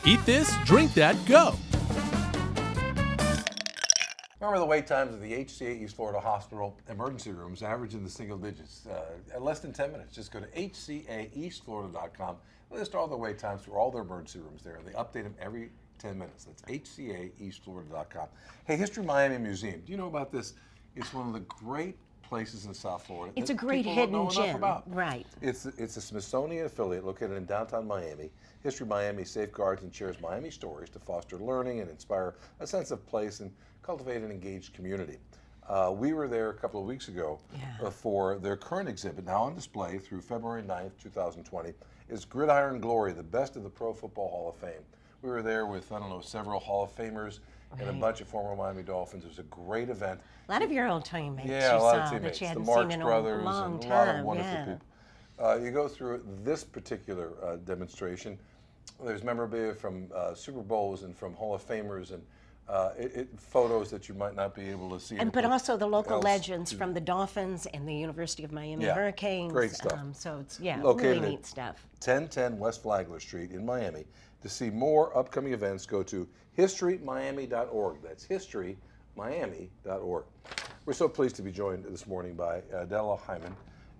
Eat this, drink that, go. Remember the wait times of the HCA East Florida Hospital emergency rooms average in the single digits, at less than 10 minutes. Just go to hcaeastflorida.com. List all the wait times for all their emergency rooms there. They update them every 10 minutes. That's hcaeastflorida.com. Hey, History Miami Museum. Do you know about this? It's one of the great places in South Florida. It's a great people hidden don't know enough gem, about. right? It's a Smithsonian affiliate located in downtown Miami. History Miami safeguards and shares Miami stories to foster learning and inspire a sense of place and cultivate an engaged community. We were there a couple of weeks ago for their current exhibit, now on display through February 9th, 2020, is Gridiron Glory, the best of the Pro Football Hall of Fame. We were there with, I don't know, several Hall of Famers and a bunch of former Miami Dolphins. It was a great event. A lot of your old teammates. Yeah, you a lot saw of teammates. That you The hadn't Marx seen in Brothers a long and time. a lot of wonderful people. You go through this particular demonstration. There's memorabilia from Super Bowls and from Hall of Famers and photos that you might not be able to see. But also the local legends from the Dolphins and the University of Miami Hurricanes. Great stuff. So it's Located really neat stuff. 1010 West Flagler Street in Miami. To see more upcoming events, go to historymiami.org. That's historymiami.org. We're so pleased to be joined this morning by Della Heiman,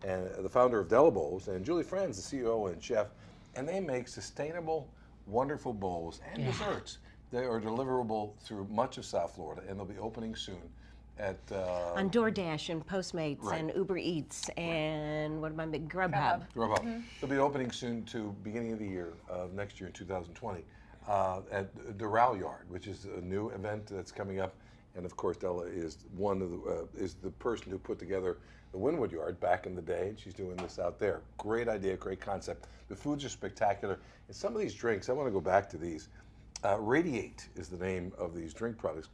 and the founder of Della Bowls, and Julie Friends, the CEO and chef, and they make sustainable, wonderful bowls and desserts. They are deliverable through much of South Florida, and they'll be opening soon at on DoorDash and Postmates and Uber Eats and what am I making? Grubhub. They'll be opening soon to beginning of the year, next year in 2020, at Doral Yard, which is a new event that's coming up. And of course, Della is one of is the person who put together the Wynwood Yard back in the day, and she's doing this out there. Great idea, great concept. The foods are spectacular, and some of these drinks, I want to go back to these. Radiate is the name of these drink products.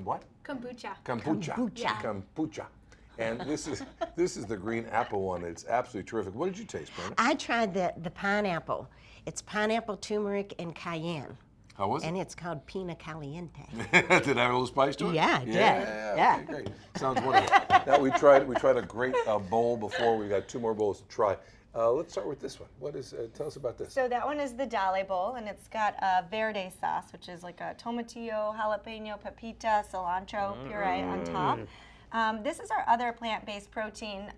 What? Kombucha. Kombucha. And this is the green apple one. It's absolutely terrific. What did you taste, Brenda? I tried the pineapple. It's pineapple, turmeric, and cayenne. How was it? And it's called Pina Caliente. Did it have a little spice to it? Yeah, it did. Yeah. Okay, great. Sounds wonderful. Now we tried a great bowl before. We got 2 more bowls to try. Let's start with this one. What is? Tell us about this. So that one is the Della bowl, and it's got a verde sauce, which is like a tomatillo, jalapeno, pepita, cilantro puree on top. This is our other plant-based protein.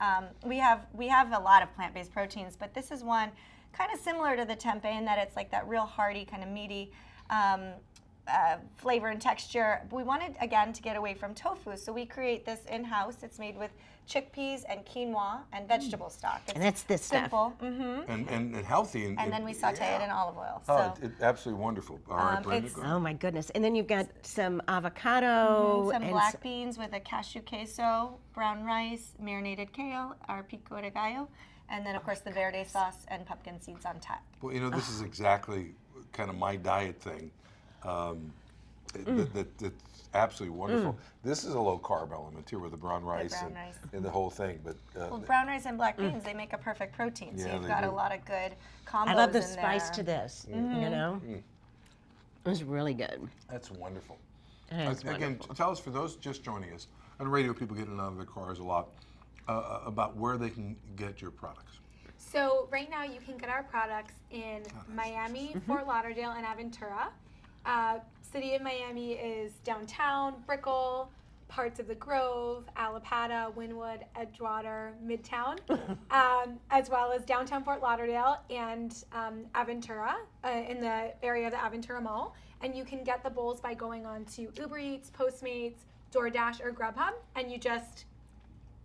We have a lot of plant-based proteins, but this is one kind of similar to the tempeh in that it's like that real hearty, kind of meaty flavor and texture. We wanted, again, to get away from tofu, so we create this in-house. It's made with chickpeas and quinoa and vegetable stock. It's And that's this simple. And healthy. And then we saute it in olive oil. Oh, it's absolutely wonderful. All right, Brenda, go ahead. Oh my goodness. And then you've got some avocado. Some and black beans with a cashew queso, brown rice, marinated kale, our pico de gallo, and then of course the verde sauce and pumpkin seeds on top. Well, you know, this is exactly kind of my diet thing. That's absolutely wonderful. This is a low carb element here with the brown rice, and the whole thing. But well, brown rice and black beans, they make a perfect protein. So you've got a lot of good combos. I love the in spice there. to this. You know, it was really good. That's wonderful. It's Again, wonderful. tell us, for those just joining us, on radio people getting out of their cars a lot, about where they can get your products. So right now you can get our products in Miami, Fort Lauderdale, and Aventura. City of Miami is downtown, Brickell, parts of the Grove, Allapattah, Wynwood, Edgewater, Midtown, as well as downtown Fort Lauderdale and Aventura in the area of the Aventura Mall. And you can get the bowls by going on to Uber Eats, Postmates, DoorDash, or Grubhub, and you just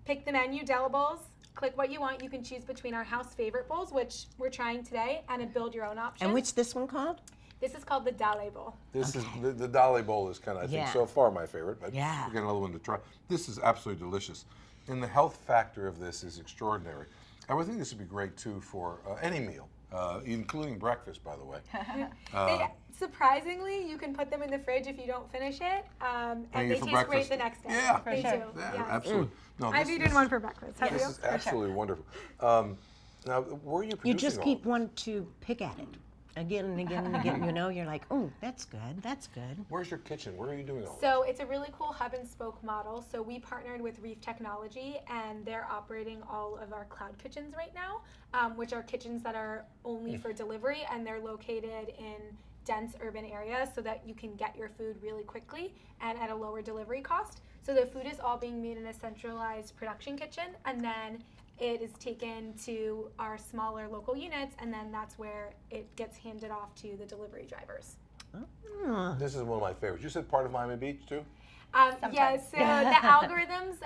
pick the menu, Della Bowls, click what you want. You can choose between our house favorite bowls, which we're trying today, and a build your own option. And what's this one called? This is called the Della Bowl. This is the Dalla bowl is kind of, I think, so far my favorite, but Yeah. we'll get another one to try. This is absolutely delicious. And the health factor of this is extraordinary. I would think this would be great, too, for any meal, including breakfast, by the way. Surprisingly, you can put them in the fridge if you don't finish it, and And they for taste breakfast. great the next day. Yeah, They do. yeah, absolutely. No, I've this eaten one for breakfast. Have This you? is absolutely wonderful. Now, where are you producing You just all keep this? wanting to pick at it again and again and again. You know, you're like, oh, that's good. That's good. Where's your kitchen? Where are you doing all this? So it's a really cool hub and spoke model. So we partnered with Reef Technology, and they're operating all of our cloud kitchens right now, which are kitchens that are only for delivery, and they're located in dense urban areas so that you can get your food really quickly and at a lower delivery cost. So the food is all being made in a centralized production kitchen, and then it is taken to our smaller local units, and then that's where it gets handed off to the delivery drivers. This is one of my favorites. You said part of Miami Beach too? Yeah, so the algorithms,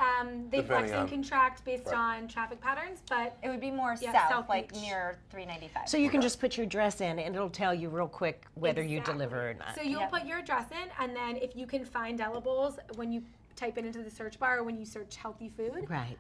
they flex Depending on- and contract based Right. on traffic patterns, but It would be more Yeah, south, South like Beach. near 395. So you can just put your address in and it'll tell you real quick whether you Exactly. deliver or not. So you'll Yep. put your address in, and then if you can find Della Bowls when you type it into the search bar or when you search healthy food, Right.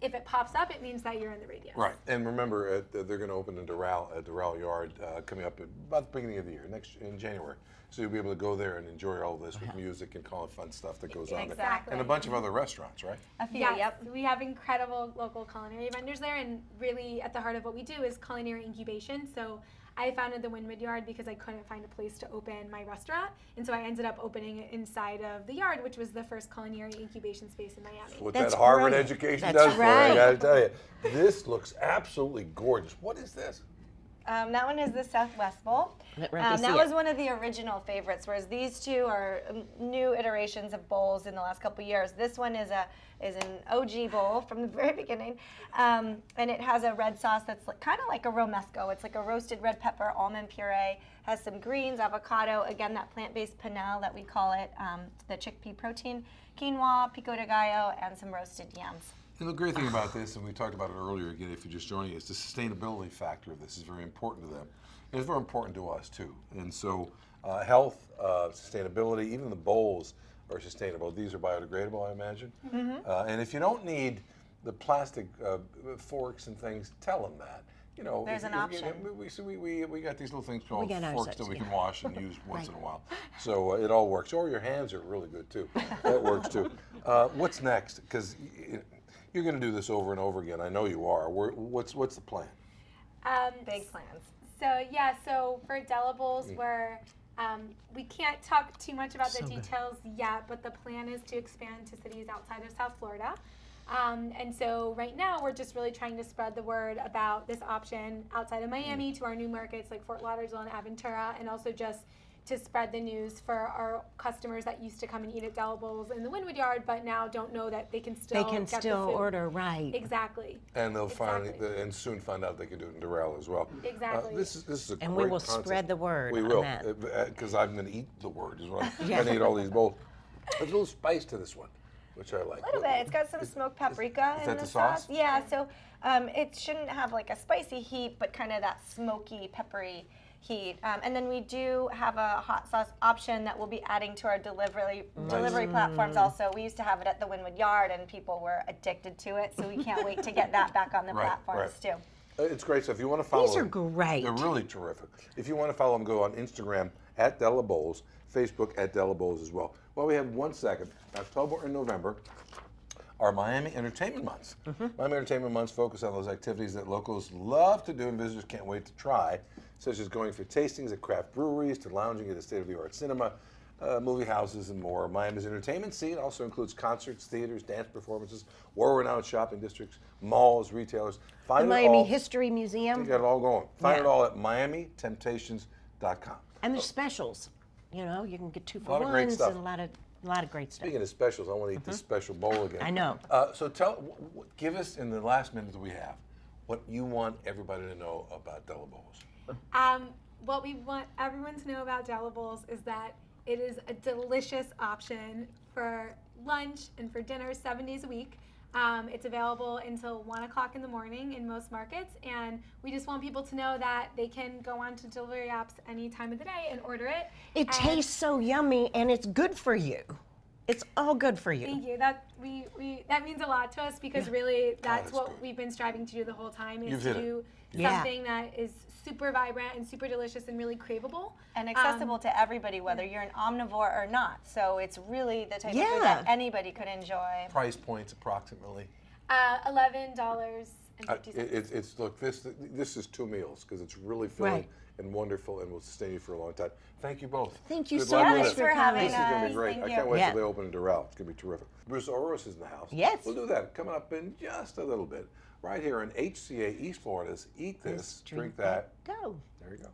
if it pops up, it means that you're in the radius. Right, and remember, they're going to open in Doral at Doral Yard coming up at about the beginning of the year, in January. So you'll be able to go there and enjoy all of this with music and all the fun stuff that goes on there. Exactly. And a bunch of other restaurants, right? A few, Yes, yep. we have incredible local culinary vendors there, and really at the heart of what we do is culinary incubation. So I founded the Windward Yard because I couldn't find a place to open my restaurant, and so I ended up opening it inside of the yard, which was the first culinary incubation space in Miami. What That's that Harvard brilliant. education That's does for you, right. I got to tell you. This looks absolutely gorgeous. What is this? That one is the Southwest Bowl. Let Rumpy see That it. was one of the original favorites, whereas these two are new iterations of bowls in the last couple of years. This one is an OG bowl from the very beginning, and it has a red sauce that's kind of like a romesco. It's like a roasted red pepper, almond puree, has some greens, avocado, again that plant-based panel that we call it, the chickpea protein, quinoa, pico de gallo, and some roasted yams. And the great thing about this, and we talked about it earlier again, if you're just joining us, the sustainability factor of this is very important to them. And it's very important to us too. And so health, sustainability, even the bowls are sustainable. These are biodegradable, I imagine. And if you don't need the plastic forks and things, tell them that. You know, There's an option. We got these little things called got ours forks that such, we yeah. can wash and use once in a while. So it all works. Or your hands are really good too. That works too. What's next? Because you're going to do this over and over again. I know you are. What's the plan? Big plans. So for Della Bowls, we can't talk too much about the details yet, but the plan is to expand to cities outside of South Florida. And so right now we're just really trying to spread the word about this option outside of Miami to our new markets like Fort Lauderdale and Aventura, and also just to spread the news for our customers that used to come and eat at Della Bowls in the Windward Yard, but now don't know that they can still They can get still the food. order, right. Exactly. And they'll Exactly. and soon find out they can do it in Doral as well. Exactly. This is a And great we will concept. spread the word We on will, that. because I'm going to eat the word. Is what I'm Yeah. going to eat all these bowls. There's a little spice to this one, which I like. A little bit. It's got some smoked paprika is in that the the sauce? Yeah, so it shouldn't have like a spicy heat, but kind of that smoky, peppery heat. And then we do have a hot sauce option that we'll be adding to our delivery platforms also. We used to have it at the Windward Yard, and people were addicted to it, so we can't wait to get that back on the Right, platforms right. too. It's great. So if you want to follow These are them, great. they're really terrific. If you want to follow them, go on Instagram at Della Bowls, Facebook at Della Bowls as well. Well, we have 1 second. October and November are Miami Entertainment Months. Miami Entertainment Months focus on those activities that locals love to do and visitors can't wait to try, such as going for tastings at craft breweries to lounging at a state-of-the-art cinema, movie houses, and more. Miami's entertainment scene also includes concerts, theaters, dance performances, world-renowned shopping districts, malls, retailers. The Find it Miami all. History You Museum. got it all going. Find Yeah. it all at MiamiTemptations.com. And there's specials. You know, you can get 2 for lot of great 1s stuff. and a lot of great stuff. Speaking of specials, I want to eat this special bowl again. I know. So give us in the last minute that we have what you want everybody to know about Della Bowls. What we want everyone to know about Della Bowls is that it is a delicious option for lunch and for dinner 7 days a week. It's available until 1 o'clock in the morning in most markets, and we just want people to know that they can go on to delivery apps any time of the day and order it. It And tastes so yummy and it's good for you. It's all good for you. Thank you. That that means a lot to us because really that's that's what good. we've been striving to do the whole time is You've to hit it. do Yeah. something that is super vibrant and super delicious and really craveable. And accessible to everybody, whether you're an omnivore or not. So it's really the type of Yeah. food that anybody could enjoy. Price points approximately. $11.50. It's look, this is 2 meals because it's really filling Right. and wonderful and will sustain you for a long time. Thank you both. Thank you Good so luck much with Thanks it. for having This is going to us. be great. Thank I you. can't wait Yeah. till they open in Doral. It's going to be terrific. Bruce Oros is in the house. Yes. We'll do that coming up in just a little bit. Right here on HCA East Florida's Eat This, Drink That. Go. There you go.